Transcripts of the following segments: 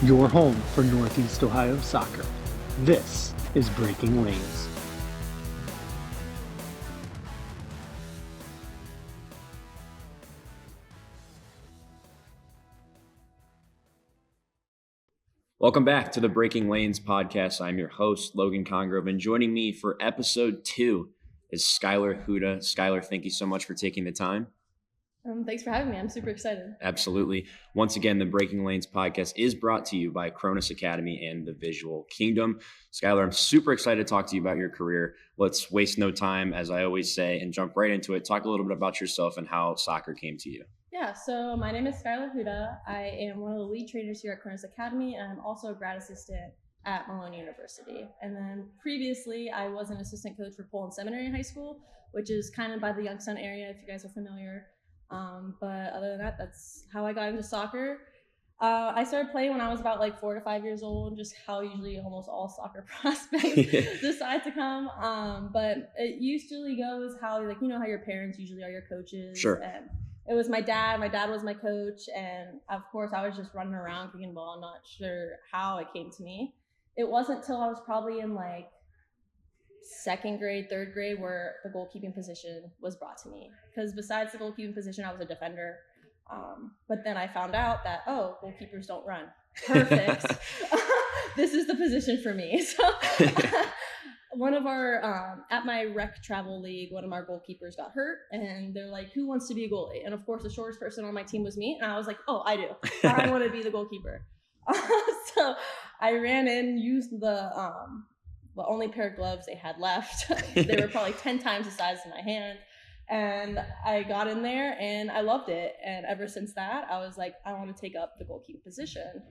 your home for Northeast Ohio soccer. This is Breaking Lanes. Welcome back to the Breaking Lanes podcast. I'm your host, Logan Congrove, and joining me for episode 2 is Skyler Huda. Skyler, thank you so much for taking the time. Thanks for having me. I'm super excited. Absolutely. Once again, the Breaking Lanes podcast is brought to you by Kronis Academy and the Visual Kingdom. Skyler, I'm super excited to talk to you about your career. Let's waste no time, as I always say, and jump right into it. Talk a little bit about yourself and how soccer came to you. Yeah, so my name is Skyler Huda. I am one of the lead trainers here at Kronis Academy, and I'm also a grad assistant at Malone University. And then previously, I was an assistant coach for Poland Seminary in high school, which is kind of by the Youngstown area, if you guys are familiar. But other than that, that's how I got into soccer. I started playing when I was about 4 to 5 years old, just how usually almost all soccer prospects decide to come. But it usually goes how, how your parents usually are your coaches. Sure. And it was my dad. My dad was my coach. And of course, I was just running around kicking ball. I'm not sure how it came to me. It wasn't till I was probably in second grade, third grade, where the goalkeeping position was brought to me. Because besides the goalkeeping position, I was a defender. But then I found out that, goalkeepers don't run. Perfect. This is the position for me. So one of our, at my rec travel league, one of our goalkeepers got hurt, and they're like, who wants to be a goalie? And of course, the shortest person on my team was me. And I was like, I do. I want to be the goalkeeper. So I ran in, used the only pair of gloves they had left. They were probably 10 times the size of my hand. And I got in there and I loved it. And ever since that, I was like, I want to take up the goalkeeping position.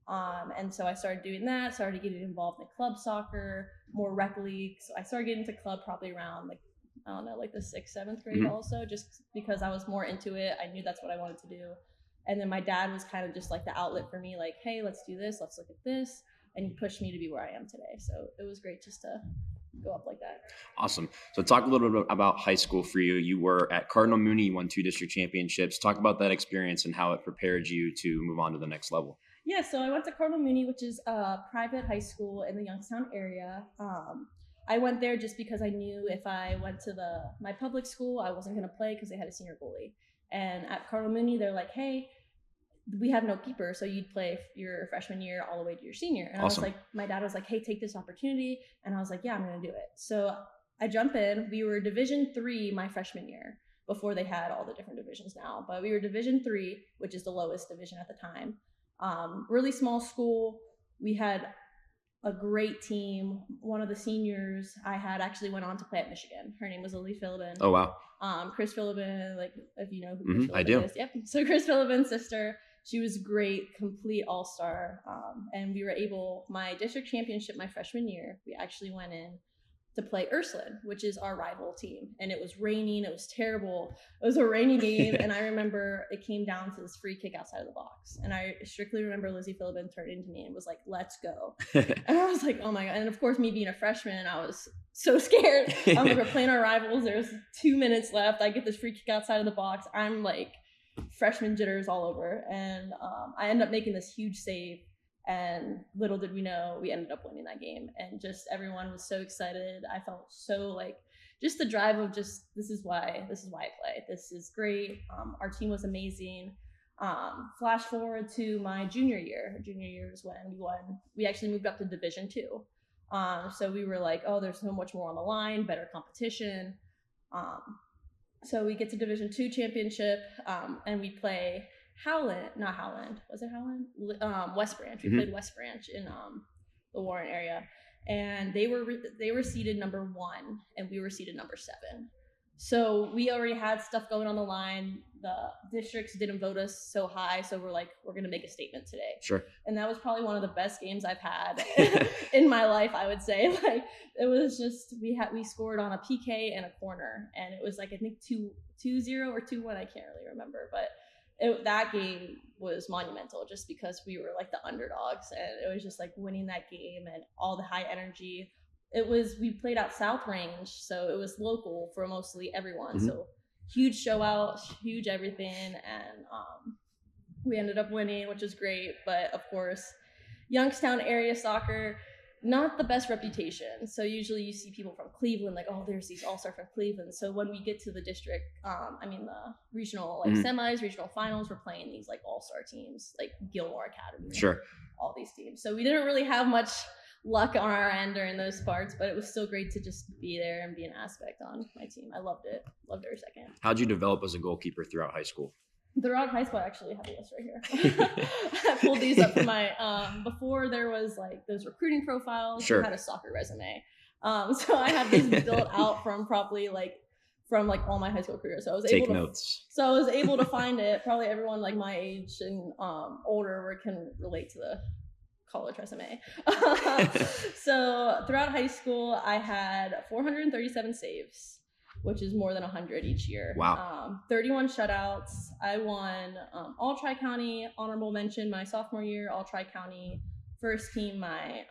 And so I started doing that, started getting involved in club soccer, more rec leagues. So I started getting into club probably around the 6th, 7th grade also, just because I was more into it. I knew that's what I wanted to do. And then my dad was kind of just like the outlet for me, like, hey, let's do this. Let's look at this. And he pushed me to be where I am today. So it was great just to go up like that. Awesome. So talk a little bit about high school for you. You were at Cardinal Mooney, you won 2 district championships. Talk about that experience and how it prepared you to move on to the next level. Yeah, so I went to Cardinal Mooney, which is a private high school in the Youngstown area. I went there just because I knew if I went to my public school, I wasn't going to play because they had a senior goalie. And at Cardinal Mooney, they're like, hey, we have no keeper, so you'd play your freshman year all the way to your senior. And Awesome. I was like, my dad was like, hey, take this opportunity. And I was like, yeah, I'm going to do it. So I jump in. We were Division III my freshman year before they had all the different divisions now. But we were Division III, which is the lowest division at the time. Really small school. We had a great team. One of the seniors I had actually went on to play at Michigan. Her name was Lily Philbin. Oh, wow. Chris Philbin, if you know who Chris Philbin I do. is. Yep. So Chris Philbin's sister. She was great, complete all-star. And we were able, my district championship my freshman year, we actually went in to play Ursuline, which is our rival team. And it was raining. It was terrible. It was a rainy game. And I remember it came down to this free kick outside of the box. And I strictly remember Lizzie Philbin turned into me and was like, let's go. And I was like, oh my God. And of course, me being a freshman, I was so scared. We're playing our rivals. There's 2 minutes left. I get this free kick outside of the box. I'm like, freshman jitters all over, and I ended up making this huge save, and little did we know we ended up winning that game. And just everyone was so excited. I felt so just the drive of just this is why I play. This is great. Our team was amazing. Flash forward to my junior year. Junior year is when we won. We actually moved up to Division II. So we were like, there's so much more on the line, better competition. So we get to Division II championship, and we play West Branch. We played West Branch in the Warren area, and they were seeded number 1, and we were seeded number 7. So we already had stuff going on the line. The districts didn't vote us so high, so we're like, we're gonna make a statement today. Sure. And that was probably one of the best games I've had in my life, I would say. It was just we scored on a PK and a corner, and it was I think 2-0 or 2-1. I can't really remember, but that game was monumental just because we were the underdogs, and it was just winning that game and all the high energy. We played out South Range, so it was local for mostly everyone. So huge show out, huge everything, and we ended up winning, which is great. But of course, Youngstown area soccer, not the best reputation. So usually you see people from Cleveland, like, oh, there's these all-star from Cleveland. So when we get to the district, the regional semis, regional finals, we're playing these like all-star teams, like Gilmore Academy, Sure, all these teams. So we didn't really have much luck on our end during those parts, but it was still great to just be there and be an aspect on my team. I loved it. Loved every second. How'd you develop as a goalkeeper throughout high school? Throughout high school, I actually have a list right here. I pulled these up from my, before there was like those recruiting profiles, Sure. I had a soccer resume. So I had these built out from probably from all my high school career. So I was Take notes. So I was able to find it. Probably everyone like my age and older can relate to the college resume. So throughout high school, I had 437 saves, which is more than 100 each year. Wow. 31 shutouts. I won all Tri-County honorable mention my sophomore year, all Tri-County first team my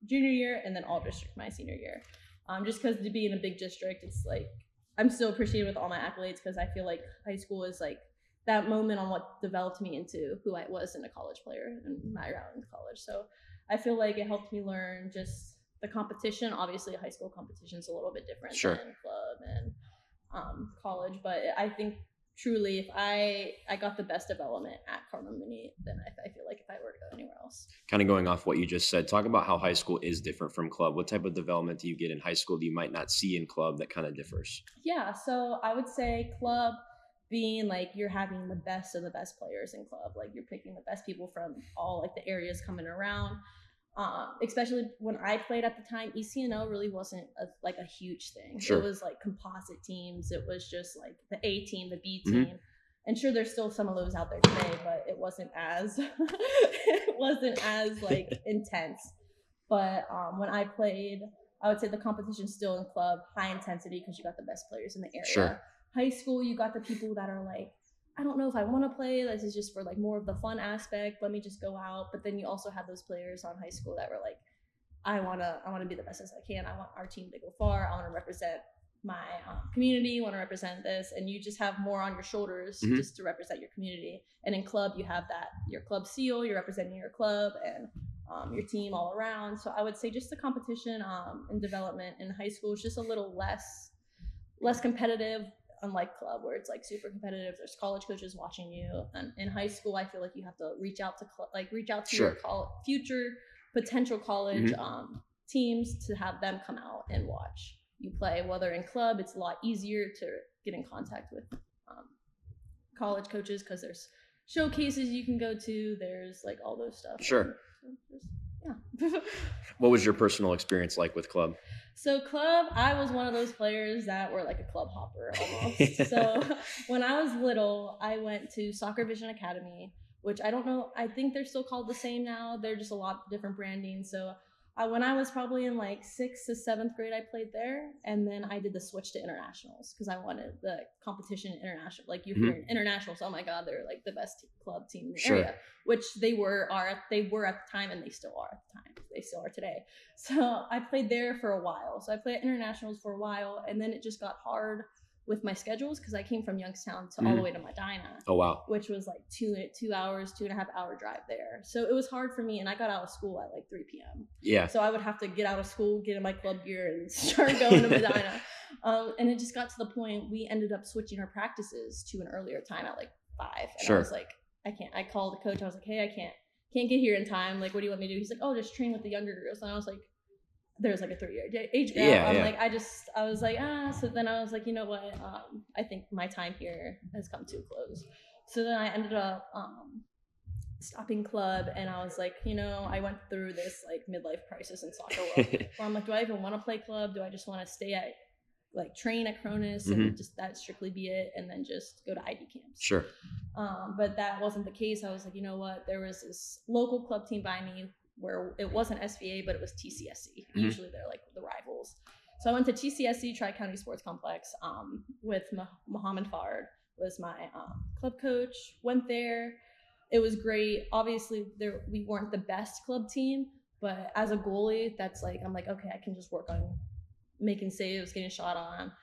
junior year, and then all district my senior year. Just because to be in a big district, it's like I'm still appreciated with all my accolades because I feel like high school is like that moment on what developed me into who I was in a college player and my route into college. So I feel like it helped me learn just the competition. Obviously, high school competition is a little bit different Sure. than club and college, but I think truly if I got the best development at Cardinal Mini, then I feel like if I were to go anywhere else. Kind of going off what you just said, talk about how high school is different from club. What type of development do you get in high school that you might not see in club that kind of differs? Yeah, so I would say club being like you're having the best of the best players in club, like you're picking the best people from all like the areas coming around. Especially when I played at the time, ECNL really wasn't a huge thing. Sure. It was like composite teams. It was just like the A team, the B team. And sure, there's still some of those out there today, but it wasn't as like intense. But when I played, I would say the competition's still in club, high intensity because you got the best players in the area. Sure. High school, you got the people that are like, I don't know if I want to play. This is just for like more of the fun aspect. Let me just go out. But then you also have those players on high school that were like, I want to be the best as I can. I want our team to go far. I want to represent my community. Want to represent this. And you just have more on your shoulders just to represent your community. And in club, you have that, your club seal, you're representing your club and your team all around. So I would say just the competition and development in high school is just a little less competitive. Unlike club where it's like super competitive, there's college coaches watching you, and in high school I feel like you have to reach out to Sure. your future potential college teams to have them come out and watch you play. Whether in club, it's a lot easier to get in contact with college coaches because there's showcases you can go to, there's like all those stuff. Sure. Yeah. What was your personal experience like with club? So club, I was one of those players that were like a club hopper almost. So when I was little, I went to Soccer Vision Academy, which I don't know, I think they're still called the same now. They're just a lot of different branding. So when I was probably in like 6th to 7th grade, I played there. And then I did the switch to internationals because I wanted the competition international. Like you hear internationals, oh my God, they're like the best club team in the area, which they were at the time and they still are at the time. They still are today. So I played there for a while. So I played internationals for a while and then it just got hard with my schedules because I came from Youngstown to all the way to Medina. Oh, wow. Which was like 2.5 hour drive there. So it was hard for me and I got out of school at like 3 p.m. Yeah. So I would have to get out of school, get in my club gear and start going to Medina. And it just got to the point we ended up switching our practices to an earlier time at like 5. And I was like, I can't. I called the coach. I was like, hey, I can't get here in time. Like, what do you want me to do? He's like, oh, just train with the younger girls. And I was like, there's like a 3-year age gap. I was like, so then I was like, you know what? I think my time here has come to a close. So then I ended up stopping club and I was like, I went through this like midlife crisis in soccer world where I'm like, do I even want to play club? Do I just want to stay at like train at Kronis and just that strictly be it and then just go to ID camps? Sure. But that wasn't the case. I was like, you know what? There was this local club team by me where it wasn't SVA, but it was TCSC. Usually they're like the rivals. So I went to TCSC, Tri-County Sports Complex, with Muhammad Fard was my club coach. Went there. It was great. Obviously, we weren't the best club team, but as a goalie, that's like, I'm like, okay, I can just work on making saves, getting shot on.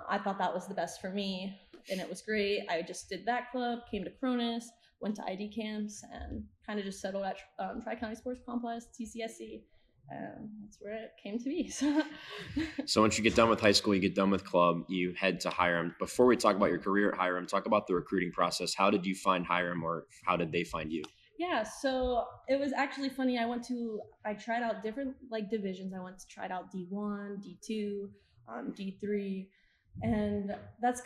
I thought that was the best for me, and it was great. I just did that club, came to Kronis. went to ID camps, and kind of just settled at Tri-County Sports Complex, TCSC. That's where it came to be. So once you get done with high school, you get done with club, you head to Hiram. Before we talk about your career at Hiram, talk about the recruiting process. How did you find Hiram, or how did they find you? Yeah, so it was actually funny. I tried out different divisions. I tried out D1, D2, D3, and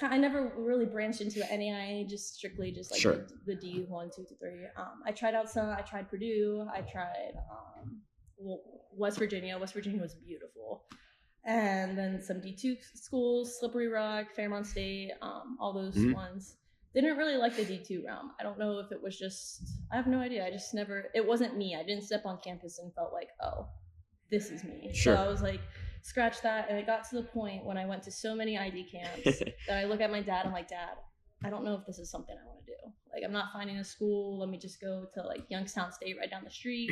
I never really branched into NAIA, just strictly Sure. the D1, 2 to 3. I tried out some. I tried Purdue. I tried West Virginia. West Virginia was beautiful, and then some D2 schools, Slippery Rock, Fairmont State, all those ones. Didn't really like the D2 realm. I don't know if it was I have no idea. It wasn't me. I didn't step on campus and felt like, oh, this is me. Sure. So I was like, scratch that. And it got to the point when I went to so many ID camps that I look at my dad. I'm like, Dad, I don't know if this is something I want to do. Like, I'm not finding a school. Let me just go to Youngstown State right down the street.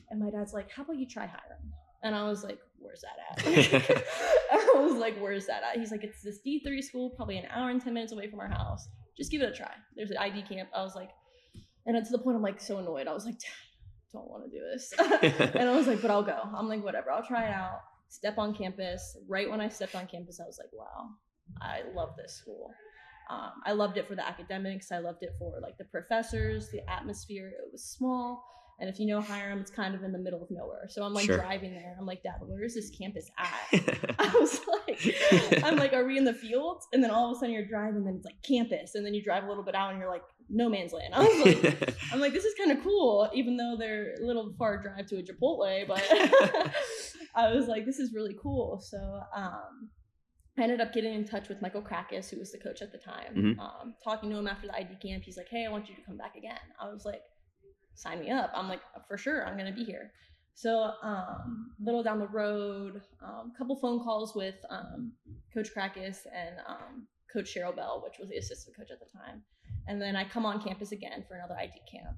And my dad's like, how about you try Hiram? And I was like, where's that at? I was like, where's that at? He's like, it's this D3 school, probably an hour and 10 minutes away from our house. Just give it a try. There's an ID camp. I was like, and to the point I'm like so annoyed. I was like, Dad, I don't want to do this. And I was like, but I'll go. I'm like, whatever, I'll try it out. Step on campus. Right when I stepped on campus, I was like, wow, I love this school. I loved it for the academics. I loved it for the professors, the atmosphere. It was small. And if you know Hiram, it's kind of in the middle of nowhere. So I'm Sure. driving there. I'm like, Dad, where is this campus at? I'm like, are we in the fields? And then all of a sudden you're driving, and then it's campus. And then you drive a little bit out and you're like, no man's land. I'm like, this is kind of cool, even though they're a little far drive to a Chipotle. But I was like, this is really cool. So I ended up getting in touch with Michael Kronis, who was the coach at the time. Talking to him after the ID camp, he's like, hey, I want you to come back again. I was like, sign me up. I'm like, for sure, I'm going to be here. So little down the road, couple phone calls with Coach Kronis and Coach Cheryl Bell, which was the assistant coach at the time. And then I come on campus again for another ID camp.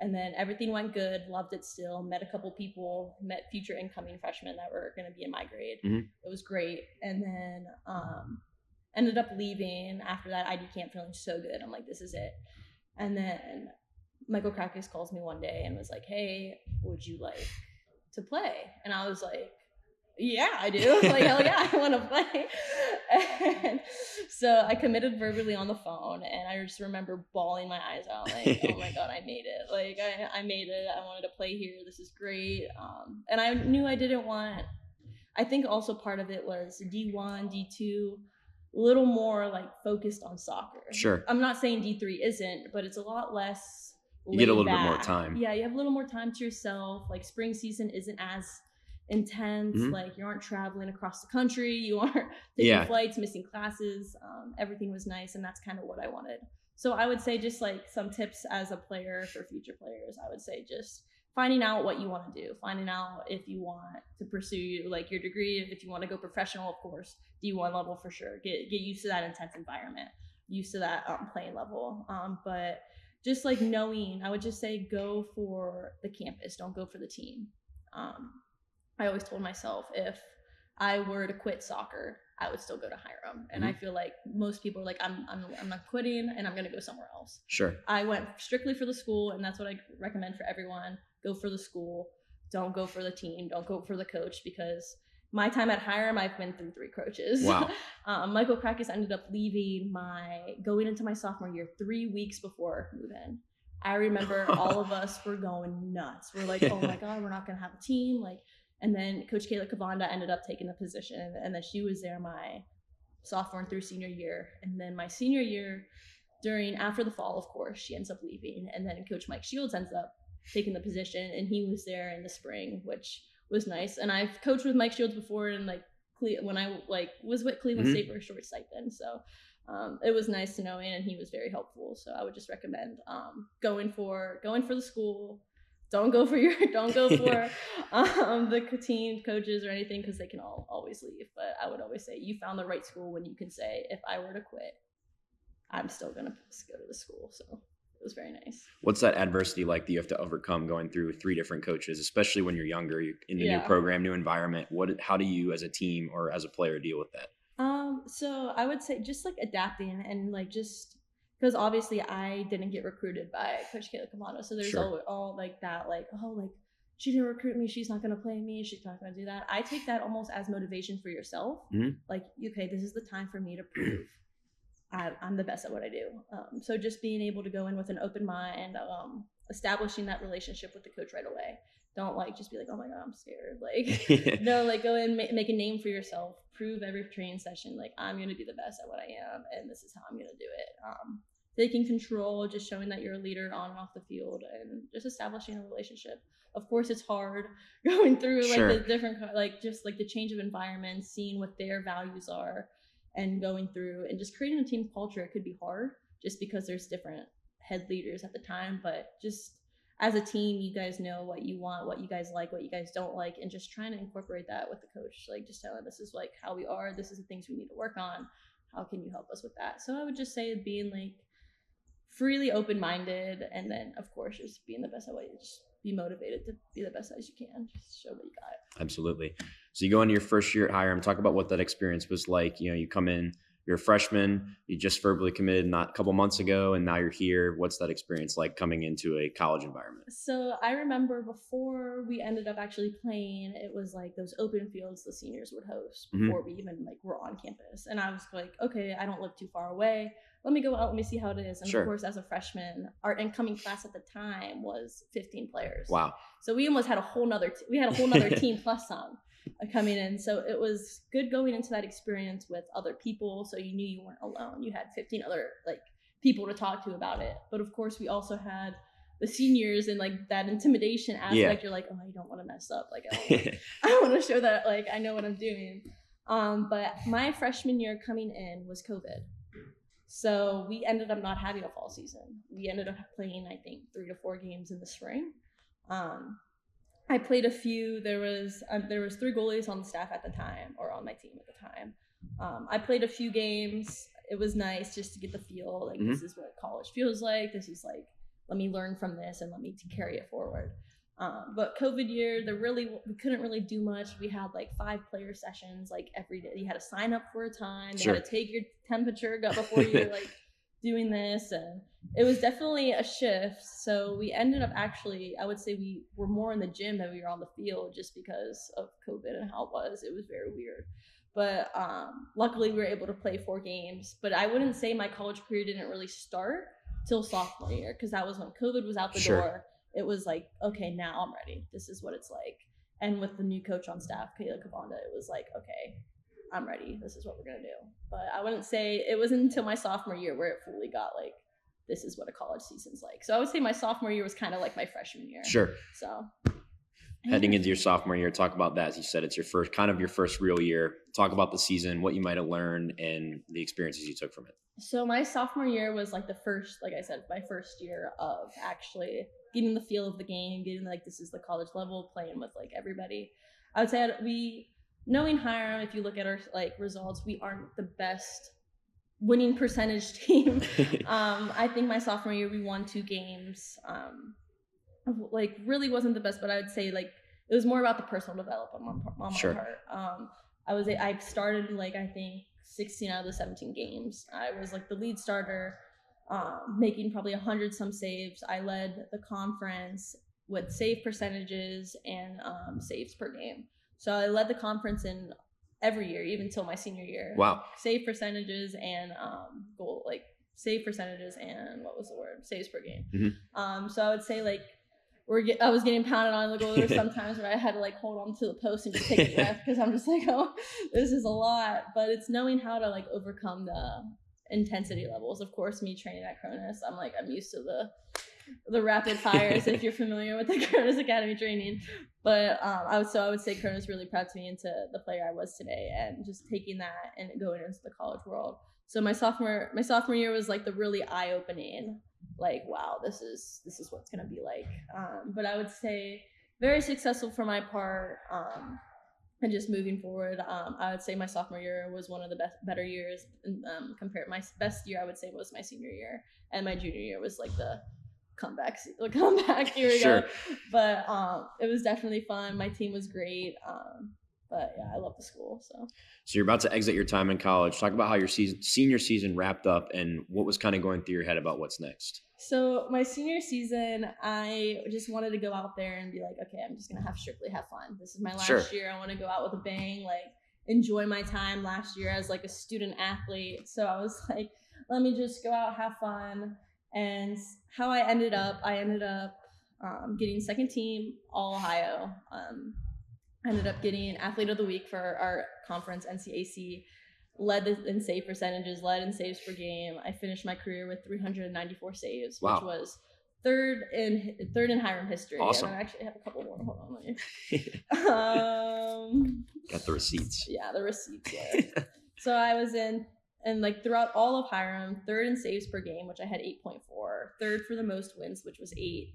And then everything went good, loved it still, met a couple people, met future incoming freshmen that were going to be in my grade. It was great. And then ended up leaving after that ID camp feeling so good. I'm like, this is it. And then Michael Kronis calls me one day and was like, hey, would you like to play? And I was like, yeah, I do. Like, hell yeah, I want to play. And so I committed verbally on the phone, and I just remember bawling my eyes out, like, oh my God, I made it. Like, I made it. I wanted to play here. This is great. And I knew I didn't want, I think also part of it was D1, D2, a little more focused on soccer. Sure. I'm not saying D3 isn't, but it's a lot less you get a little back. bit more time. Yeah, you have a little more time to yourself. Spring season isn't as intense. You aren't traveling across the country. You aren't taking flights, missing classes. Everything was nice, and that's kind of what I wanted. So I would say just some tips as a player for future players. I would say just finding out what you want to do, finding out if you want to pursue your degree, if you want to go professional, of course, D1 level for sure. Get used to that intense environment, used to that playing level. But just knowing, I would just say go for the campus, don't go for the team. I always told myself if I were to quit soccer, I would still go to Hiram. And I feel like most people are like, I'm not quitting and I'm going to go somewhere else. Sure. I went strictly for the school, and that's what I recommend for everyone. Go for the school. Don't go for the team. Don't go for the coach, because my time at Hiram, I've been through 3 coaches. Wow. Michael Kronis ended up going into my sophomore year 3 weeks before move-in. I remember all of us were going nuts. We're like, oh my God, we're not going to have a team. And then Coach Kayla Kavanda ended up taking the position, and then she was there my sophomore through senior year. And then my senior year, after the fall, of course, she ends up leaving. And then Coach Mike Shields ends up taking the position, and he was there in the spring, which was nice. And I've coached with Mike Shields before, and when I was with Cleveland State for a short stipend. So it was nice to know him, and he was very helpful. So I would just recommend going for the school. Don't go for the team coaches or anything, because they can always leave. But I would always say you found the right school when you can say, if I were to quit, I'm still going to go to the school. So it was very nice. What's that adversity like that you have to overcome going through 3 different coaches, especially when you're younger, you're in a new program, new environment? How do you as a team or as a player deal with that? So I would say just adapting and just because obviously I didn't get recruited by Coach Huda. So there's Sure. all like that, like, oh, like she didn't recruit me, she's not going to play me, she's not going to do that. I take that almost as motivation for yourself. Like, okay, this is the time for me to prove I'm the best at what I do. So just being able to go in with an open mind, establishing that relationship with the coach right away. Don't like just be like, oh my God, I'm scared. Like, no, like go and make a name for yourself. Prove every training session, like I'm going to be the best at what I am, and this is how I'm going to do it. Taking control, just showing that you're a leader on and off the field, and just establishing a relationship. Of course, it's hard going through like the different, like just like the change of environment, seeing what their values are, and going through and just creating a team culture. It could be hard just because there's different head leaders at the time, but just as a team, you guys know what you want, what you guys like, what you guys don't like, and just trying to incorporate that with the coach. Like just telling this is like how we are, this is the things we need to work on. How can you help us with that? So I would just say being like freely open-minded, and then of course just being the best at what you just be motivated to be the best as you can. Just show what you got. Absolutely. So you go into your first year at Hiram, talk about what that experience was like. You know, you come in, you're a freshman, you just verbally committed not a couple months ago, and now you're here. What's that experience like coming into a college environment? So I remember before we ended up actually playing, it was like those open fields the seniors would host before we even like were on campus. And I was like, okay, I don't live too far away. Let me go out, let me see how it is. And of course, as a freshman, our incoming class at the time was 15 players. Wow. So we almost had a whole nother, team plus some coming in. So it was good going into that experience with other people. So you knew you weren't alone. You had 15 other like people to talk to about it. But of course we also had the seniors and like that intimidation aspect. Yeah. You're like, oh, you don't want to mess up. Like I want to show that like I know what I'm doing. But my freshman year coming in was COVID. So we ended up not having a fall season. We ended up playing, I think, 3 to 4 games in the spring. I played a few. There was 3 goalies on the staff at the time, or on my team at the time. I played a few games. It was nice just to get the feel. Like this is what college feels like. This is like, let me learn from this and let me carry it forward. But COVID year, we couldn't really do much. We had like 5 player sessions like every day. You had to sign up for a time. You had to take your temperature before you're like doing this, and it was definitely a shift. So we ended up actually, I would say we were more in the gym than we were on the field just because of COVID and how it was. It was very weird. But luckily we were able to play 4 games. But I wouldn't say my college career didn't really start till sophomore year, because that was when COVID was out the door. It was like, okay, now I'm ready. This is what it's like. And with the new coach on staff, Kayla Kavanda, it was like, okay, I'm ready. This is what we're going to do. But I wouldn't say it wasn't until my sophomore year where it fully got like, this is what a college season's like. So I would say my sophomore year was kind of like my freshman year. Sure. So heading into your sophomore year, talk about that. As you said, it's your first real year. Talk about the season, what you might have learned, and the experiences you took from it. So my sophomore year was like my first year of actually getting the feel of the game, getting like, this is the college level, playing with like everybody. I would say knowing Hiram, if you look at our like results, we aren't the best winning percentage team. I think my sophomore year, we won 2 games. Like really wasn't the best, but I would say like it was more about the personal development on my part. I started like, I think 16 out of the 17 games. I was like the lead starter, making probably 100 some saves. I led the conference with save percentages and saves per game. So I led the conference in every year, even till my senior year. Wow. Save percentages and save percentages and saves per game. So I would say like I was getting pounded on the goal. There were sometimes where I had to like hold on to the post and just take a breath, because I'm just like, oh, this is a lot. But it's knowing how to like overcome the intensity levels. Of course, me training at Kronis, I'm used to the rapid fires if you're familiar with the Kronis Academy training. But I would say Kronis really prepped me into the player I was today, and just taking that and going into the college world. So my sophomore year was like the really eye-opening, like, wow, this is what's gonna be like. But I would say very successful for my part. And just moving forward, I would say my sophomore year was one of the better years. Compared, my best year I would say was my senior year, and my junior year was like the comeback. Here we go. But it was definitely fun. My team was great. But yeah, I love the school. So you're about to exit your time in college. Talk about how your senior season wrapped up and what was kind of going through your head about what's next. So my senior season, I just wanted to go out there and be like, okay, I'm just going to strictly have fun. This is my last year. I want to go out with a bang, like enjoy my time last year as like a student athlete. So I was like, let me just go out, have fun. And how I ended up getting second team All Ohio. I ended up getting athlete of the week for our conference, NCAC. Led in save percentages, led in saves per game. I finished my career with 394 saves, which was third in Hiram history. Awesome. And I actually have a couple more. Hold on, got the receipts. Yeah, the receipts. Yeah. So I was in, and like throughout all of Hiram, third in saves per game, which I had 8.4. Third for the most wins, which was 8.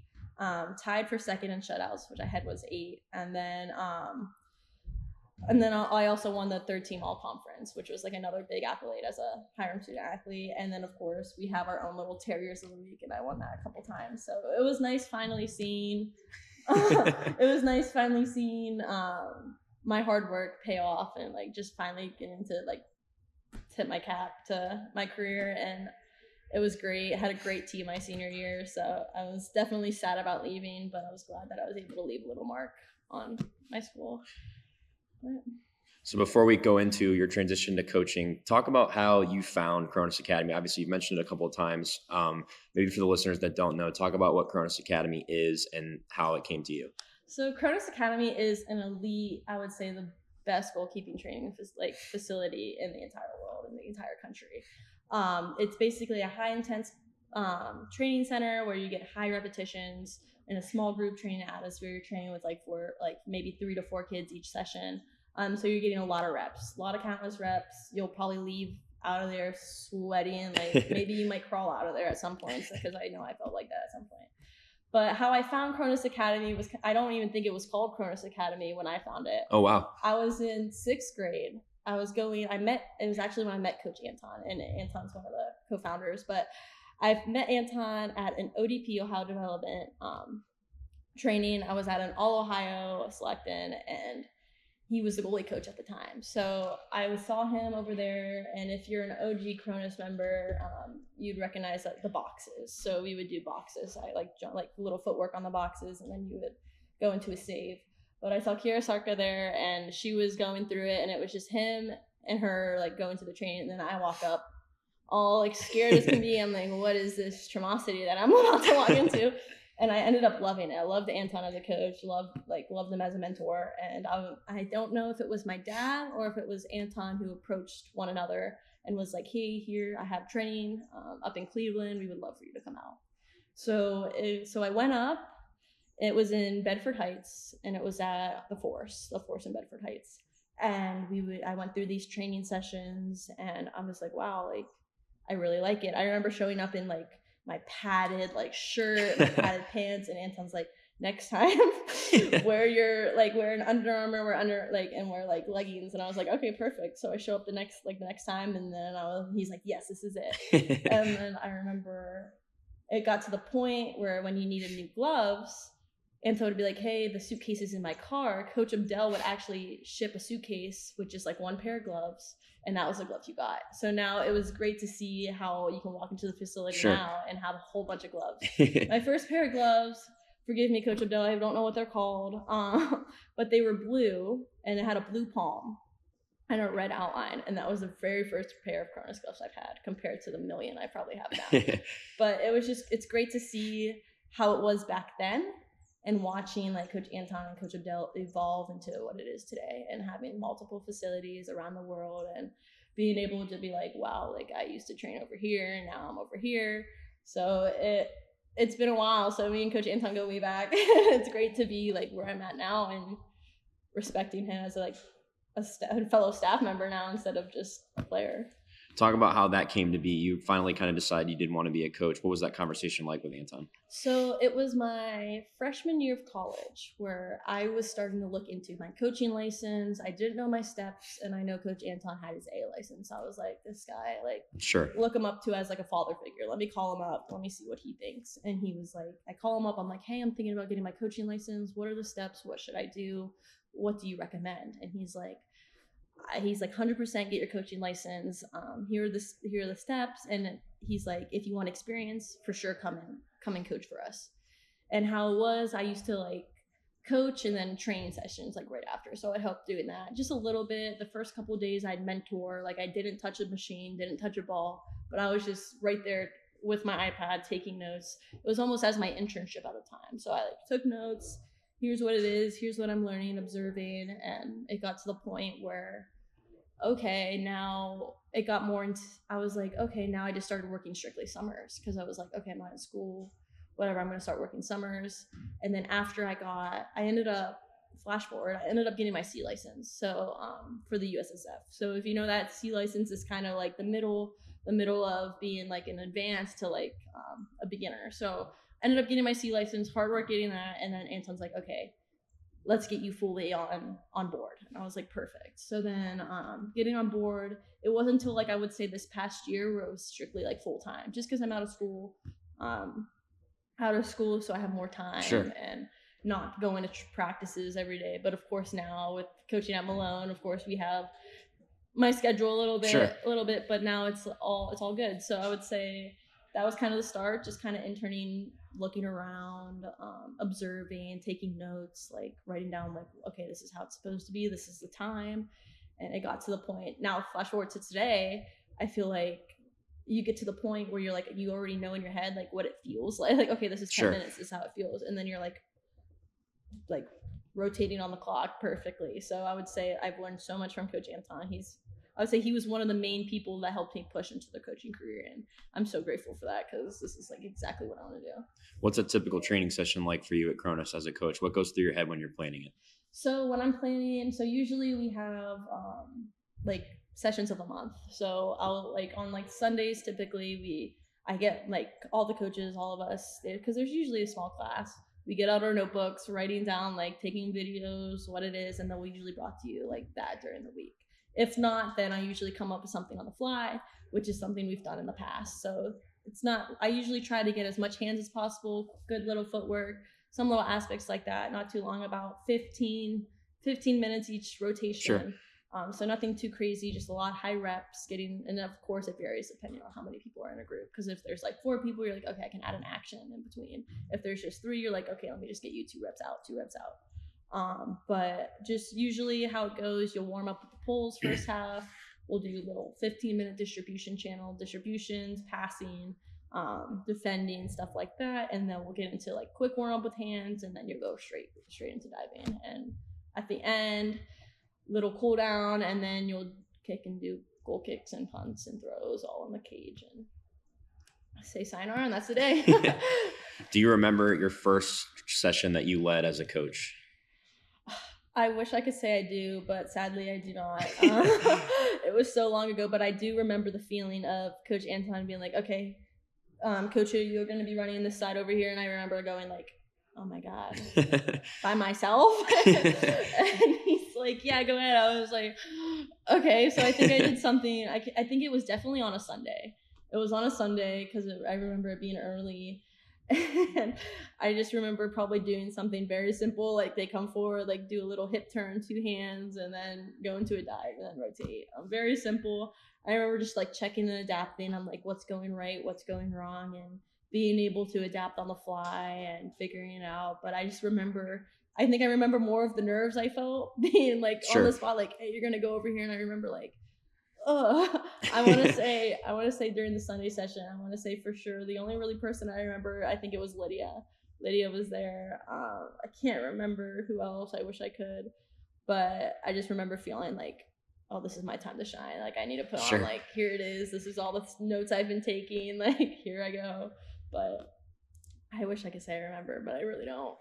Tied for second in shutouts, which I had was 8, and then I also won the third team all conference, which was like another big accolade as a Hiram student athlete. And then of course we have our own little Terriers of the Week, and I won that a couple times. So it was nice finally seeing my hard work pay off, and like just finally getting to like tip my cap to my career. And it was great. I had a great team my senior year, so I was definitely sad about leaving, but I was glad that I was able to leave a little mark on my school. So before we go into your transition to coaching, talk about how you found Kronis Academy. Obviously, you've mentioned it a couple of times. Maybe for the listeners that don't know, talk about what Kronis Academy is and how it came to you. So Kronis Academy is an elite, I would say, the best goalkeeping training facility in the entire world, in the entire country. It's basically a high intense training center where you get high repetitions in a small group training atmosphere. You're training with maybe 3 to 4 kids each session. So you're getting a lot of reps, a lot of countless reps. You'll probably leave out of there sweating, like maybe you might crawl out of there at some points, because I know I felt like that at some point. But how I found Kronis Academy was, I don't even think it was called Kronis Academy when I found it. Oh, wow. I was in 6th grade. It was actually when I met Coach Anton, and Anton's one of the co-founders, but I've met Anton at an ODP, Ohio Development training. I was at an All Ohio select-in, and he was the goalie coach at the time. So I saw him over there, and if you're an OG Kronis member, you'd recognize the boxes. So we would do boxes. I like little footwork on the boxes, and then you would go into a save. But I saw Kira Sarka there, and she was going through it, and it was just him and her like going to the training. And then I walk up all like scared as can be. I'm like, what is this tremosity that I'm about to walk into? And I ended up loving it. I loved Anton as a coach, loved him as a mentor. And I don't know if it was my dad or if it was Anton who approached one another and was like, hey, here, I have training up in Cleveland. We would love for you to come out. So I went up. It was in Bedford Heights, and it was at the Force in Bedford Heights. And I went through these training sessions, and I was like, wow, like I really like it. I remember showing up in like my padded like shirt, my padded pants, and Anton's like, next time wear an Under Armour, and wear like leggings. And I was like, okay, perfect. So I show up the next time, and then he's like, yes, this is it. And then I remember it got to the point where when you needed new gloves, Anton would be like, hey, the suitcase is in my car. Coach Abdel would actually ship a suitcase with just like one pair of gloves, and that was the gloves you got. So now it was great to see how you can walk into the facility now and have a whole bunch of gloves. My first pair of gloves, forgive me, Coach Abdel, I don't know what they're called, but they were blue, and it had a blue palm and a red outline, and that was the very first pair of Kronis gloves I've had compared to the million I probably have now. But it's great to see how it was back then, and watching like Coach Anton and Coach Abdel evolve into what it is today, and having multiple facilities around the world, and being able to be like, wow, like I used to train over here and now I'm over here. So it's been a while. So me and Coach Anton go way back. It's great to be like where I'm at now and respecting him as a fellow staff member now instead of just a player. Talk about how that came to be. You finally kind of decided you didn't want to be a coach. What was that conversation like with Anton? So it was my freshman year of college where I was starting to look into my coaching license. I didn't know my steps, and I know Coach Anton had his A license. So I was like, this guy, like, sure, look him up to as like a father figure. Let me call him up. Let me see what he thinks. And he was like, I call him up. I'm like, hey, I'm thinking about getting my coaching license. What are the steps? What should I do? what do you recommend? And he's like 100% get your coaching license. Here are the steps. And he's like, if you want experience, for sure, come and coach for us. And how it was, I used to like coach and then training sessions like right after. So I helped doing that just a little bit. The first couple of days I'd mentor, like I didn't touch a machine, didn't touch a ball, but I was just right there with my iPad taking notes. It was almost as my internship at the time. So I like took notes. Here's what it is. Here's what I'm learning, observing. And it got to the point where, okay, now it got more into, I was like, okay, now I just started working strictly summers because I was like, okay, I'm not in school, whatever, I'm going to start working summers. And then after I ended up getting my C license. So for the USSF. So if you know that C license is kind of like the middle of being like an advanced to like a beginner. So I ended up getting my C license, hard work getting that. And then Anton's like, okay, let's get you fully on board. And I was like, perfect. So then getting on board, it wasn't until like I would say this past year where it was strictly like full time, just because I'm out of school. So I have more time. Sure. And not going to practices every day. But of course now with coaching at Malone, of course we have my schedule a little bit, but now it's all good. So I would say that was kind of the start, just kind of interning, looking around, observing, taking notes, like writing down like, okay, this is how it's supposed to be. This is the time. And it got to the point. Now flash forward to today, I feel like you get to the point where you're like, you already know in your head, like what it feels like. Like, okay, this is 10 minutes. This is how it feels. And then you're like rotating on the clock perfectly. So I would say I've learned so much from Coach Anton. I would say he was one of the main people that helped me push into the coaching career. And I'm so grateful for that because this is like exactly what I want to do. What's a typical training session like for you at Kronis as a coach? What goes through your head when you're planning it? So when I'm planning, so usually we have like sessions of the month. So I'll like on like Sundays, typically I get like all the coaches, all of us, because there's usually a small class. We get out our notebooks, writing down, like taking videos, what it is, and then we usually brought to you like that during the week. If not, then I usually come up with something on the fly, which is something we've done in the past. So I usually try to get as much hands as possible, good little footwork, some little aspects like that, not too long, about 15 minutes each rotation. Sure. So nothing too crazy, just a lot of high reps and of course it varies depending on how many people are in a group. Because if there's like 4 people, you're like, okay, I can add an action in between. If there's just 3, you're like, okay, let me just get you 2 reps out. But just usually how it goes, you'll warm up with the pulls first half. We'll do little 15-minute distributions, passing, defending, stuff like that. And then we'll get into like quick warm up with hands, and then you'll go straight into diving. And at the end, little cool down, and then you'll kick and do goal kicks and punts and throws all in the cage and say sayonara, and that's the day. Do you remember your first session that you led as a coach? I wish I could say I do, but sadly I do not. It was so long ago, but I do remember the feeling of Coach Anton being like, okay, Coach Huda, you're going to be running this side over here. And I remember going like, oh my God, by myself? And he's like, yeah, go ahead. I was like, okay. So I think I did something. I think it was definitely on a Sunday. It was on a Sunday because I remember it being early. And I just remember probably doing something very simple, like they come forward, like do a little hip turn, 2 hands, and then go into a dive and then rotate. Very simple. I remember just like checking and adapting. I'm like, what's going right, what's going wrong, and being able to adapt on the fly and figuring it out. But I think I remember more of the nerves I felt being like on the spot, like, hey, you're gonna go over here. And I remember like, I want to say during the Sunday session, I want to say for sure the only really person I remember, I think it was Lydia. Lydia was there. I can't remember who else. I wish I could, but I just remember feeling like, oh, this is my time to shine. Like I need to put on, like, here it is. This is all the notes I've been taking. Like, here I go. But I wish I could say I remember, but I really don't.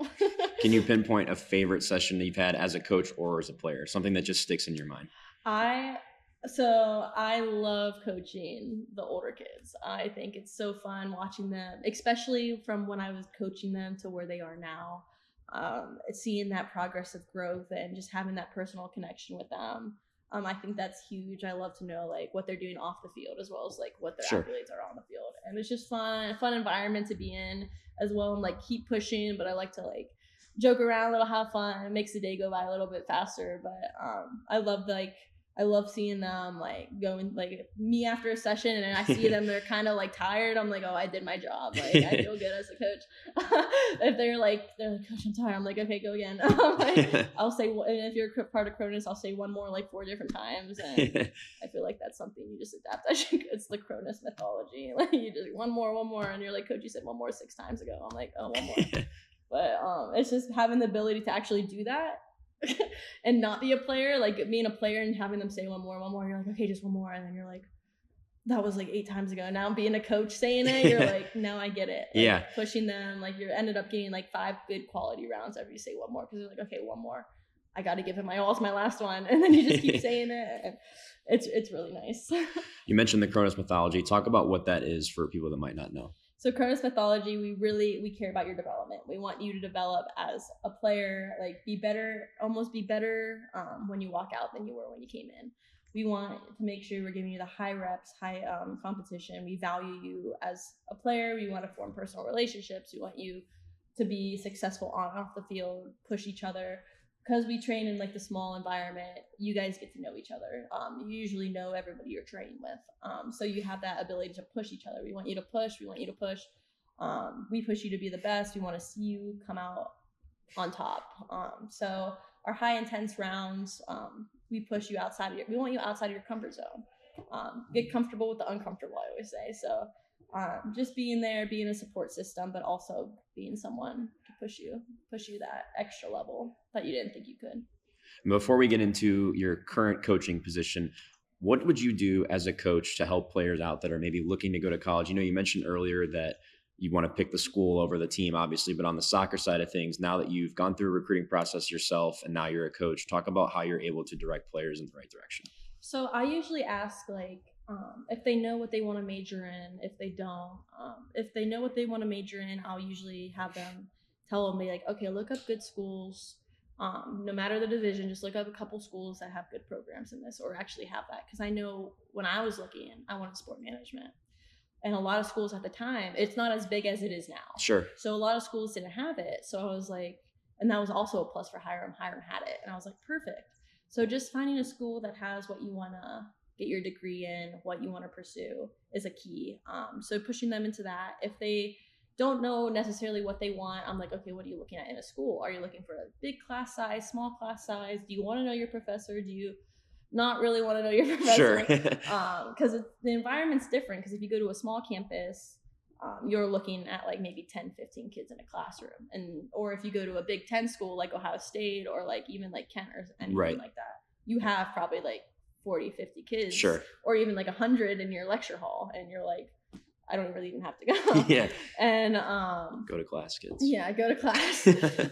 Can you pinpoint a favorite session that you've had as a coach or as a player? Something that just sticks in your mind? So I love coaching the older kids. I think it's so fun watching them, especially from when I was coaching them to where they are now. Seeing that progressive growth and just having that personal connection with them. I think that's huge. I love to know like what they're doing off the field as well as like what their accolades are on the field. And it's just fun environment to be in as well, and like keep pushing. But I like to like joke around a little, have fun. It makes the day go by a little bit faster. But I love seeing them like going like me after a session, and I see them, they're kind of like tired. I'm like, oh, I did my job. Like I feel good as a coach. If they're like, coach, I'm tired. I'm like, okay, go again. Like, I'll say, and if you're part of Kronis, I'll say one more like 4 different times. And I feel like that's something you just adapt. It's the Kronis mythology. Like you just one more, and you're like, coach, you said one more 6 times ago. I'm like, oh, one more. But it's just having the ability to actually do that and not be a player, like being a player and having them say one more, you're like, okay, just one more, and then you're like, that was like 8 times ago. Now being a coach saying it, you're like, now I get it. Like, yeah, pushing them, like you ended up getting like 5 good quality rounds after you say one more, because you're like, okay, one more, I got to give it my all. It's my last one, and then you just keep saying it, and it's really nice. You mentioned the Kronis mythology. Talk about what that is for people that might not know. So Kronis mythology, we care about your development. We want you to develop as a player, like be better when you walk out than you were when you came in. We want to make sure we're giving you the high reps, high competition. We value you as a player. We want to form personal relationships. We want you to be successful on and off the field, push each other. Because we train in like the small environment, you guys get to know each other. You usually know everybody you're training with. So you have that ability to push each other. We want you to push. We push you to be the best. We want to see you come out on top. So our high intense rounds, we push you we want you outside of your comfort zone. Get comfortable with the uncomfortable, I always say. So just being there, being a support system, but also being someone to push you that extra level that you didn't think you could. Before we get into your current coaching position, what would you do as a coach to help players out that are maybe looking to go to college? You mentioned earlier that you want to pick the school over the team, obviously, but on the soccer side of things, now that you've gone through a recruiting process yourself and now you're a coach, talk about how you're able to direct players in the right direction. So I usually ask if they know what they want to major in. If they don't, if they know what they want to major in, I'll usually have them tell them, be like, okay, look up good schools. No matter the division, just look up a couple schools that have good programs in this, or actually have that. Because I know when I was looking, I wanted sport management. And a lot of schools at the time, it's not as big as it is now. Sure. So a lot of schools didn't have it. So I was like, and that was also a plus for Hiram. Hiram had it. And I was like, perfect. So just finding a school that has what you want to get your degree in, what you want to pursue is a key. So pushing them into that. If they don't know necessarily what they want, I'm like, okay, what are you looking at in a school? Are you looking for a big class size, small class size? Do you want to know your professor? Do you not really want to know your professor? Sure. Because the environment's different. Because if you go to a small campus, you're looking at like maybe 10, 15 kids in a classroom. Or if you go to a Big Ten school like Ohio State or like even like Kent or anything like that, you have probably like 40, 50 kids. Sure. Or even like 100 in your lecture hall. And you're like, I don't really even have to go. Yeah. And go to class, kids. Yeah, go to class.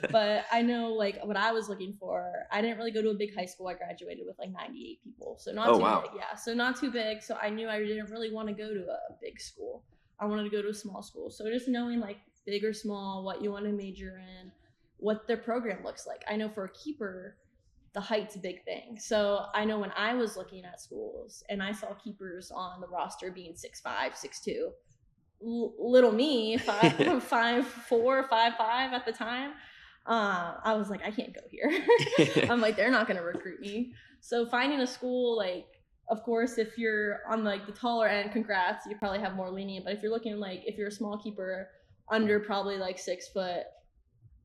But I know like what I was looking for, I didn't really go to a big high school. I graduated with like 98 people. So not too big. Yeah. So not too big. So I knew I didn't really want to go to a big school. I wanted to go to a small school. So just knowing like big or small, what you want to major in, what their program looks like. I know for a keeper, the height's a big thing. So I know when I was looking at schools and I saw keepers on the roster being 6'5", 6'2", little me, 5'4", 5'5" at the time, I was like, I can't go here. I'm like, they're not going to recruit me. So finding a school, like, of course, if you're on like the taller end, congrats, you probably have more lenient. But if you're looking like, if you're a small keeper under probably like 6 foot,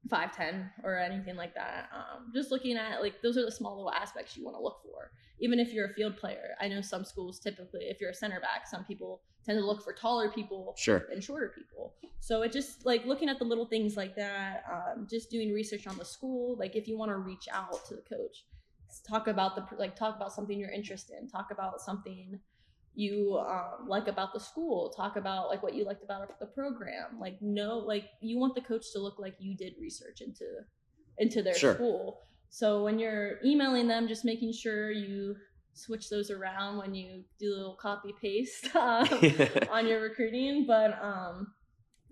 5'10" or anything like that, just looking at like, those are the small little aspects you want to look for. Even if you're a field player, I know some schools typically, if you're a center back, some people tend to look for taller people and shorter people. So it just like looking at the little things like that, just doing research on the school. Like if you want to reach out to the coach, talk about something you're interested in, talk about something you like about the school, talk about like what you liked about the program. Like you want the coach to look like you did research into their school. So when you're emailing them, just making sure you switch those around when you do a little copy paste on your recruiting. But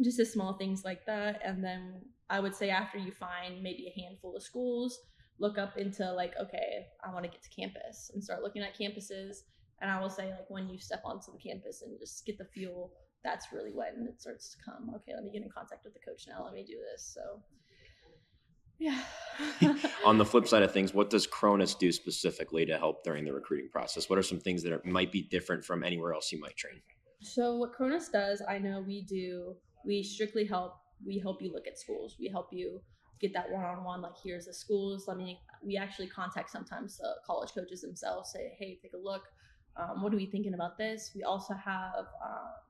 just the small things like that. And then I would say after you find maybe a handful of schools, look up into like, okay, I want to get to campus and start looking at campuses. And I will say like when you step onto the campus and just get the feel, that's really when it starts to come. Okay, let me get in contact with the coach now. Let me do this. So Yeah. On the flip side of things, what does Kronis do specifically to help during the recruiting process? What are some things that might be different from anywhere else you might train? So what Kronis does, I know we strictly we help you look at schools. We help you get that one-on-one, like here's the schools. We actually contact sometimes college coaches themselves, say, hey, take a look. What are we thinking about this? We also have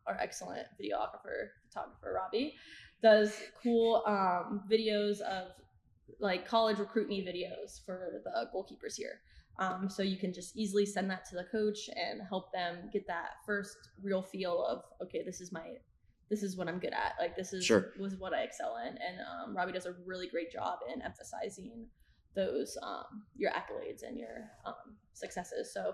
our excellent photographer, Robby, does cool videos of like college recruit me videos for the goalkeepers here. So you can just easily send that to the coach and help them get that first real feel of, okay, this is what I'm good at. Like was what I excel in. And Robby does a really great job in emphasizing those your accolades and your successes. So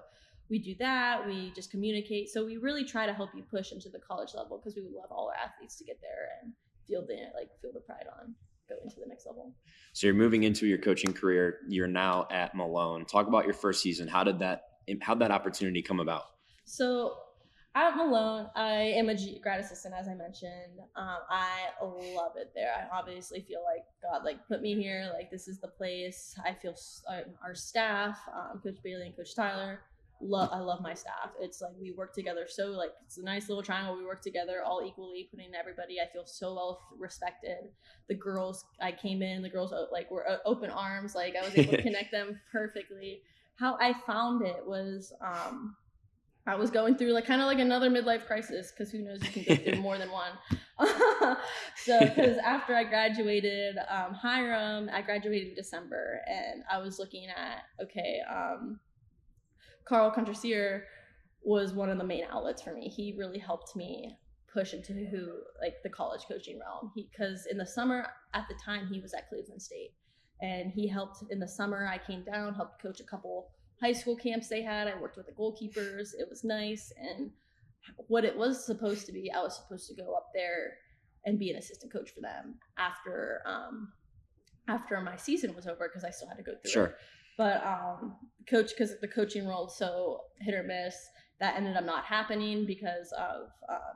we do that. We just communicate. So we really try to help you push into the college level because we would love all our athletes to get there and feel the pride on going to the next level. So you're moving into your coaching career. You're now at Malone. Talk about your first season. How'd that opportunity come about? So at Malone, I am a grad assistant, as I mentioned. I love it there. I obviously feel like God put me here. Like this is the place. I feel our staff, Coach Bailey and Coach Tyler. I love my staff. It's like we work together so it's a nice little triangle. We work together all equally, putting in everybody. I feel so well respected. The girls, I came in, the girls were open arms. Like I was able to connect them perfectly. How I found it was I was going through kind of another midlife crisis, because who knows, you can go through more than one. So because after I graduated Hiram, I graduated in December, and I was looking at Carl Contrasier was one of the main outlets for me. He really helped me push into the college coaching realm. Because in the summer at the time he was at Cleveland State, and he helped in the summer. I came down, helped coach a couple high school camps they had. I worked with the goalkeepers. It was nice. And what it was supposed to be, I was supposed to go up there and be an assistant coach for them after my season was over, because I still had to go through it. But because the coaching role is so hit or miss, that ended up not happening because of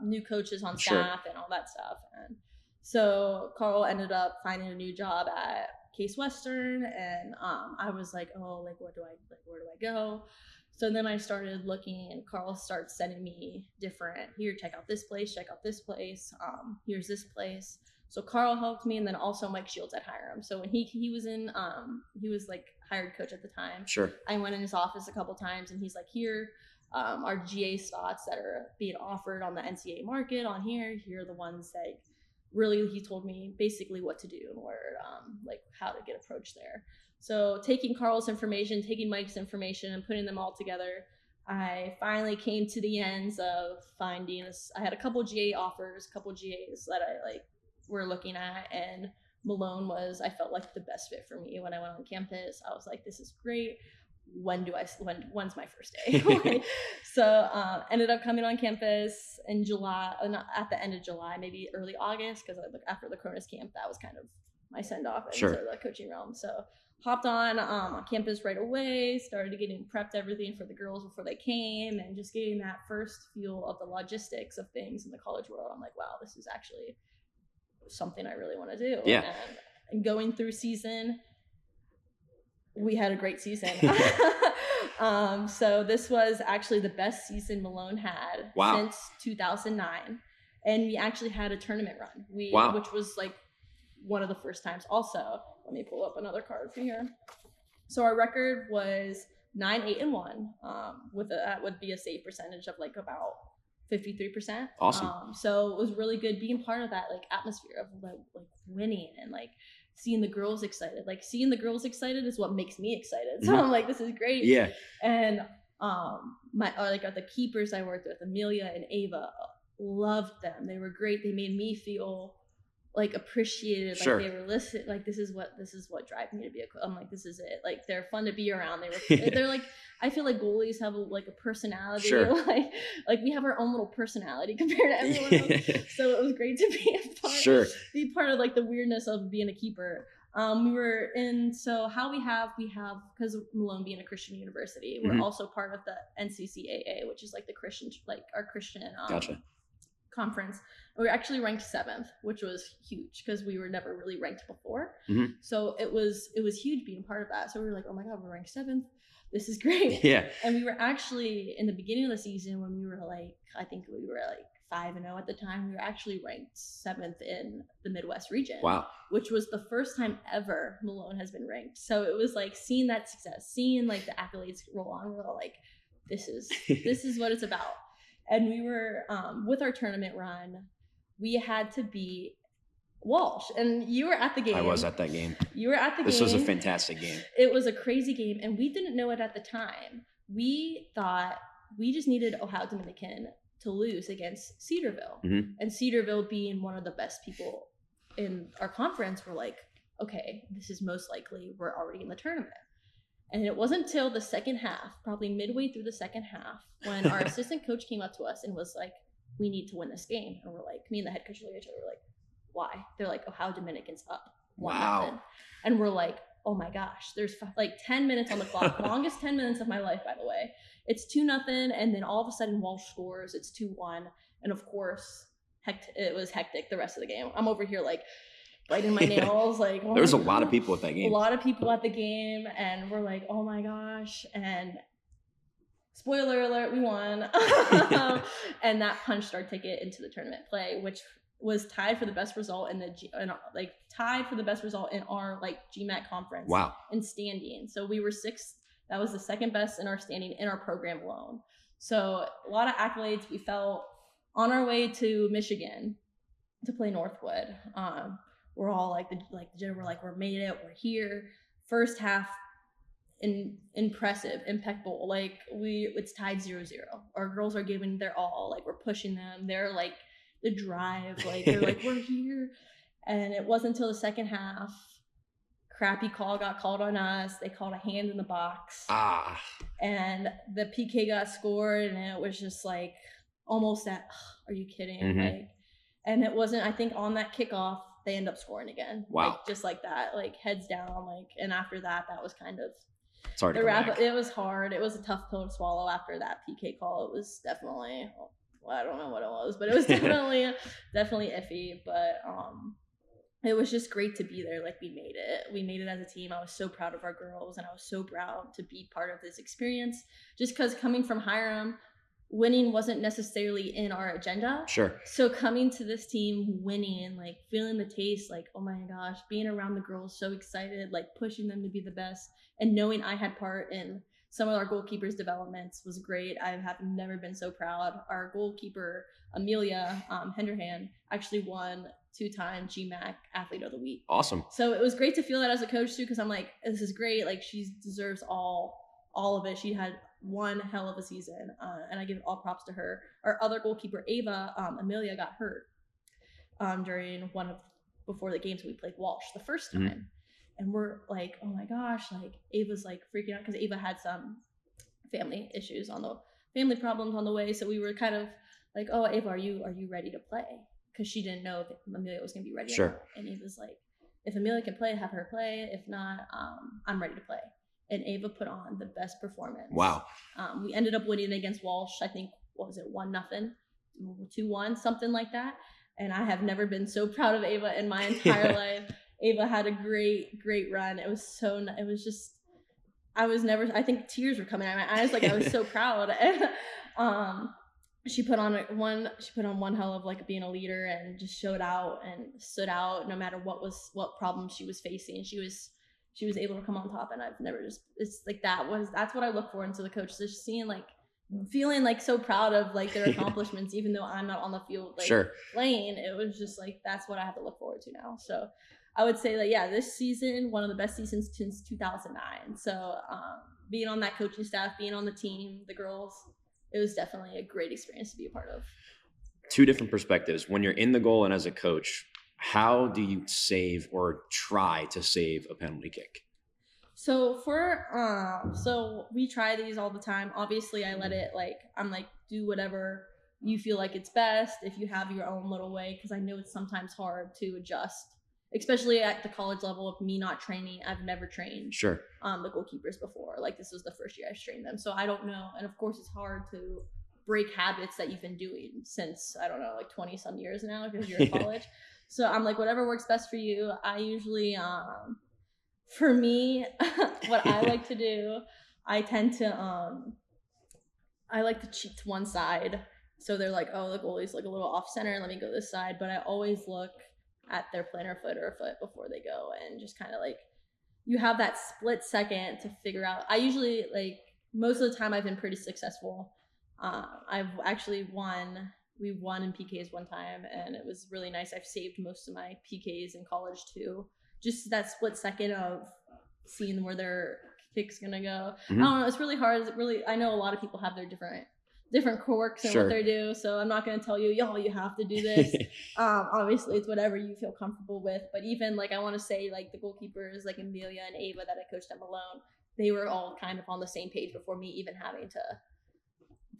new coaches on staff and all that stuff. And so Carl ended up finding a new job at Case Western, and I was like, where do I go? So then I started looking, and Carl starts sending me check out this place, here's this place. So Carl helped me, and then also Mike Shields at Hiram. So when he was in, he was hired coach at the time. I went in his office a couple times, and he's like, here are GA spots that are being offered on the NCAA market on here. Here are the ones that really, he told me basically what to do and where, how to get approached there. So taking Carl's information, taking Mike's information, and putting them all together, I finally came to the ends of finding I had a couple GA offers, couple GAs that I were looking at, and Malone I felt like the best fit for me. When I went on campus, I was like, this is great. When's my first day? So ended up coming on campus in July, not at the end of July, maybe early August, because after the Kronis camp, that was kind of my send-off into the coaching realm. So hopped on campus right away, started getting prepped everything for the girls before they came, and just getting that first feel of the logistics of things in the college world. I'm like, wow, this is actually something I really want to do. Yeah. And going through season, we had a great season. So this was actually the best season Malone had since 2009. And we actually had a tournament run, which was one of the first times. Also, let me pull up another card for here. So our record was 9-8-1, that would be a save percentage of about 53%. Awesome. So it was really good being part of that atmosphere of winning and seeing the girls excited. Seeing the girls excited is what makes me excited. So I'm like, this is great. Yeah. And the keepers I worked with, Amelia and Ava, loved them. They were great. They made me feel appreciated. They were listening. This is what drives me to be I'm like, this is it. They're fun to be around. They're I feel like goalies have a personality. We have our own little personality compared to everyone else. So it was great to be part of the weirdness of being a keeper. How we have, because of Malone being a Christian university, we're also part of the NCCAA, which is the Christian, our Christian gotcha. conference. We were actually ranked 7th, which was huge because we were never really ranked before. Mhm. So it was huge being part of that. So we were like, oh my God, we're ranked 7th. This is great. Yeah. And we were actually in the beginning of the season when we were like, I think we were like 5-0 at the time. We were actually ranked 7th in the Midwest region. Wow. Which was the first time ever Malone has been ranked. So it was like seeing that success, seeing like the accolades roll on. We're all like, this is what it's about. And we were with our tournament run, we had to beat Walsh, and you were at the game. I was at that game. You were at the game. This was a fantastic game. It was a crazy game, and we didn't know it at the time. We thought we just needed Ohio Dominican to lose against Cedarville. Mm-hmm. And Cedarville being one of the best people in our conference, we're like, okay, this is most likely we're already in the tournament. And it wasn't until the second half, probably midway through the second half, when our assistant coach came up to us and was like, we need to win this game. And we're like, me and the head coach looked at each other, we're like, why? They're like, Ohio Dominican's up 1-0. Wow. And we're like, oh my gosh, there's like 10 minutes on the clock. Longest 10 minutes of my life, by the way. It's 2-0. And then all of a sudden Walsh scores. It's 2-1. And of course, it was hectic the rest of the game. I'm over here like biting my nails. Like, there was a lot of people at that game. A lot of people at the game. And we're like, oh my gosh. And spoiler alert, we won. And that punched our ticket into the tournament play, which was tied for the best result in tied for the best result in our like GMAT conference. Wow. In standing. So we were 6th. That was the second best in our standing in our program alone. So a lot of accolades. We felt on our way to Michigan to play Northwood. We're all like we're like, we're made it. We're here. First half, impressive, impeccable. Like it's tied 0-0. Our girls are giving their all. Like we're pushing them. They're like the drive. Like they're like, we're here. And it wasn't until the second half, crappy call got called on us. They called a hand in the box. And the PK got scored, and it was just like almost that, are you kidding? Mm-hmm. Like, and it wasn't, I think on that kickoff, they end up scoring again. Wow. Like, just like that, like heads down. Like, and after that was kind of it's hard the to wrap. back. It was hard. It was a tough pill to swallow after that PK call. It was definitely, well, I don't know what it was, but it was definitely iffy. But it was just great to be there. Like we made it as a team. I was so proud of our girls, and I was so proud to be part of this experience, just because coming from Hiram, winning wasn't necessarily in our agenda. Sure. So coming to this team, winning, like feeling the taste, like, oh my gosh, being around the girls, so excited, like pushing them to be the best, and knowing I had part in some of our goalkeepers' developments was great. I have never been so proud. Our goalkeeper, Amelia Henderhan, actually won 2-time GMAC Athlete of the Week. Awesome. So it was great to feel that as a coach too, because I'm like, this is great. Like she deserves all of it. She had one hell of a season, and I give all props to her. Our other goalkeeper, Ava, Amelia, got hurt during before the games we played Walsh the first time. Mm-hmm. And we're like, oh my gosh, like Ava's like freaking out because Ava had some family problems on the way. So we were kind of like, oh, Ava, are you ready to play? Because she didn't know if Amelia was going to be ready. Sure. And Ava's like, if Amelia can play, have her play. If not, I'm ready to play. And Ava put on the best performance. Wow. We ended up winning against Walsh. I think, what was it, 1-0, 2-1, something like that. And I have never been so proud of Ava in my entire life. Ava had a great run. I think tears were coming out of my eyes. Like I was so proud. She put on one hell of like being a leader, and just showed out and stood out no matter what problems she was facing. She was able to come on top, and I've never it's like that's what I look for into the coach. Just feeling like so proud of like their accomplishments, even though I'm not on the field like sure. playing. It was just like, that's what I have to look forward to now. So I would say that, yeah, this season, one of the best seasons since 2009. So being on that coaching staff, being on the team, the girls, it was definitely a great experience to be a part of. Two different perspectives. When you're in the goal and as a coach, how do you save or try to save a penalty kick? So so we try these all the time. Obviously, I let it I'm like, do whatever you feel like it's best if you have your own little way, because I know it's sometimes hard to adjust, especially at the college level of me not training. I've never trained sure the goalkeepers before. Like this was the first year I trained them, so I don't know. And of course, it's hard to break habits that you've been doing since, I don't know, like 20 some years now because you're in college. So I'm like, whatever works best for you. I usually, for me, what I like to do, I tend to, I like to cheat to one side. So they're like, oh, the goalie's like a little off center. Let me go this side. But I always look at their plantar foot or foot before they go, and just kind of like, you have that split second to figure out. I usually, like, most of the time I've been pretty successful. I've actually won. We won in PKs one time, and it was really nice. I've saved most of my PKs in college too. Just that split second of seeing where their kick's gonna go. Mm-hmm. I don't know. It's really hard. I know a lot of people have their different quirks and what they do. So I'm not gonna tell you, yo, you have to do this. Obviously, it's whatever you feel comfortable with. But even like, I want to say, like, the goalkeepers, like Amelia and Ava that I coached at Malone, they were all kind of on the same page before me even having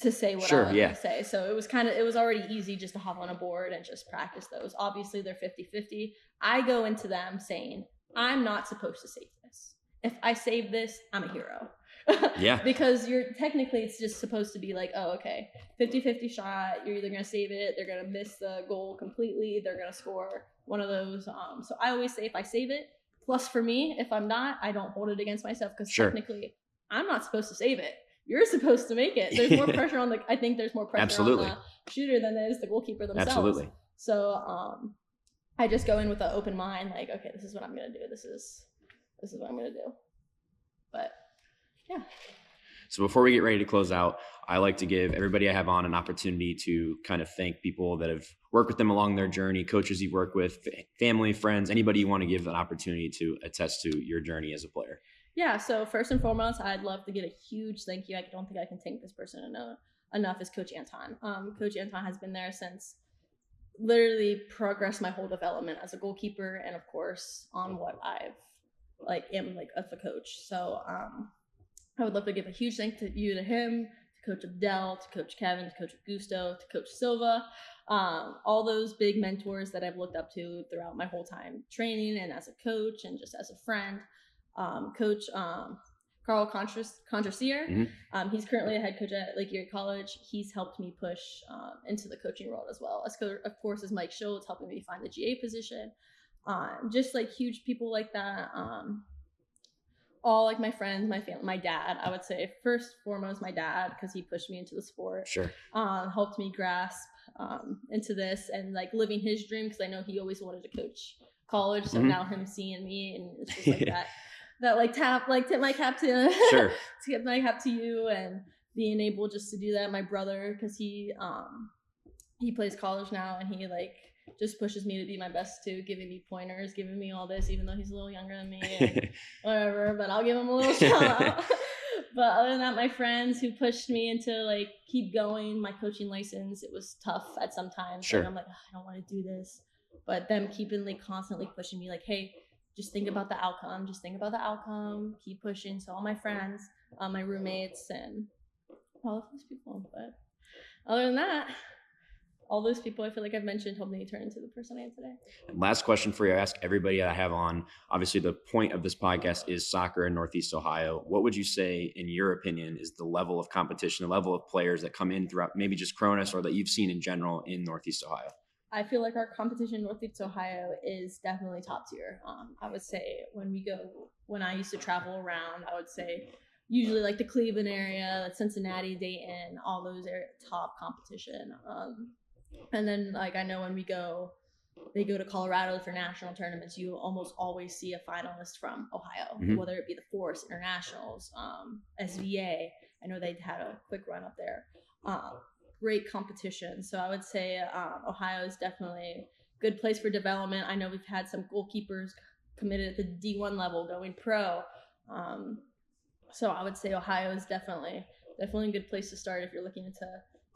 to say what I was going to say. So it was already easy just to hop on a board and just practice those. Obviously, they're 50-50. I go into them saying, I'm not supposed to save this. If I save this, I'm a hero. Yeah. Because technically it's just supposed to be like, oh, okay, 50-50 shot. You're either going to save it, they're going to miss the goal completely, they're going to score one of those. So I always say, if I save it, plus for me, if I'm not, I don't hold it against myself, because technically I'm not supposed to save it. You're supposed to make it. There's more pressure on I think there's more pressure on the shooter than there is the goalkeeper themselves. Absolutely. So I just go in with an open mind, like, okay, this is what I'm gonna do. This is what I'm gonna do. But yeah. So before we get ready to close out, I like to give everybody I have on an opportunity to kind of thank people that have worked with them along their journey, coaches you've worked with, family, friends, anybody you want to give an opportunity to attest to your journey as a player. Yeah, so first and foremost, I'd love to get a huge thank you. I don't think I can thank this person enough, is Coach Anton. Coach Anton has been there since literally progressed my whole development as a goalkeeper, and of course on what I've am as a coach. So I would love to give a huge thank you to him, to Coach Abdel, to Coach Kevin, to Coach Augusto, to Coach Silva, all those big mentors that I've looked up to throughout my whole time training and as a coach and just as a friend. Coach Carl Contrasier. He's currently a head coach at Lake Erie College. He's helped me push into the coaching world as well. Of course, is Mike Schultz, helping me find the GA position. Just like huge people like that. All like my friends, my family, my dad. I would say first foremost my dad, because he pushed me into the sport. Sure. Helped me grasp into this and like living his dream, because I know he always wanted to coach college. So now him seeing me, and it's just like tip my cap to sure. tip my cap to you, and being able just to do that. My brother, because he plays college now, and he just pushes me to be my best too, giving me pointers, giving me all this, even though he's a little younger than me and whatever, but I'll give him a little shout out. But other than that, my friends who pushed me into keep going, my coaching license, it was tough at some times. Sure. I'm like, oh, I don't want to do this, but them keeping constantly pushing me, hey, just think about the outcome. Just think about the outcome. Keep pushing. So all my friends, my roommates, and all of those people. But other than that, all those people I feel like I've mentioned helped me turn into the person I am today. And last question for you. I ask everybody I have on. Obviously, the point of this podcast is soccer in Northeast Ohio. What would you say, in your opinion, is the level of competition, the level of players that come in throughout maybe just Kronis or that you've seen in general in Northeast Ohio? I feel like our competition in Northeast Ohio is definitely top tier. I would say when I used to travel around, I would say usually the Cleveland area, Cincinnati, Dayton, all those are top competition. And then I know when they go to Colorado for national tournaments, you almost always see a finalist from Ohio, whether it be the Force Internationals, SVA. I know they had a quick run up there. Great competition. So I would say Ohio is definitely a good place for development. I know we've had some goalkeepers committed at the D1 level going pro. So I would say Ohio is definitely a good place to start if you're looking into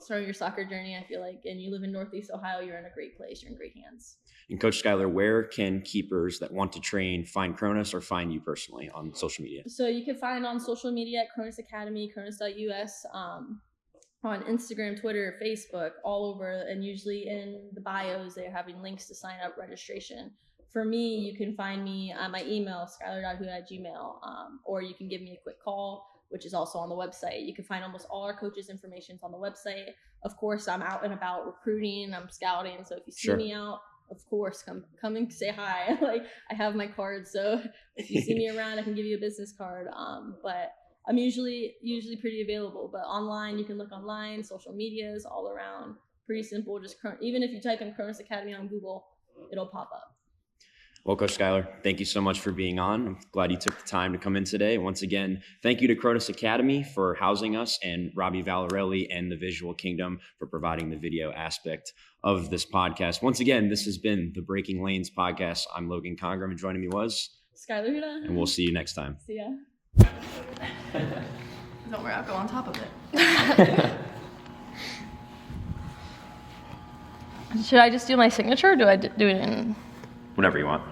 starting your soccer journey. I feel like, and you live in Northeast Ohio, you're in a great place. You're in great hands. And Coach Skyler, where can keepers that want to train find Kronis or find you personally on social media? So you can find on social media at Kronis Academy, Kronis.us, on Instagram, Twitter, Facebook, all over, and usually in the bios, they're having links to sign up registration. For me, you can find me on my email, skyler.huda@gmail.com, or you can give me a quick call. which is also on the website. You can find almost all our coaches' information on the website. Of course, I'm out and about recruiting, I'm scouting. So if you see me out, of course, come and say hi. Like, I have my card, so if you see me around, I can give you a business card. But I'm usually pretty available. But online, you can look online, social medias, all around. Pretty simple. Just even if you type in Kronis Academy on Google, it'll pop up. Well, Coach Skyler, thank you so much for being on. I'm glad you took the time to come in today. Once again, thank you to Kronis Academy for housing us, and Robby Vallarelli and the Visual Kingdom for providing the video aspect of this podcast. Once again, this has been the Breaking Lanes podcast. I'm Logan Congrove, and joining me was Skyler Huda. And we'll see you next time. See ya. Don't worry, I'll go on top of it. Should I just do my signature, or do I do it in? Whenever you want.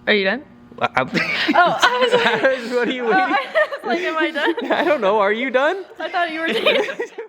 Are you done? I was what are you waiting? I was like, am I done? I don't know. Are you done? I thought you were done.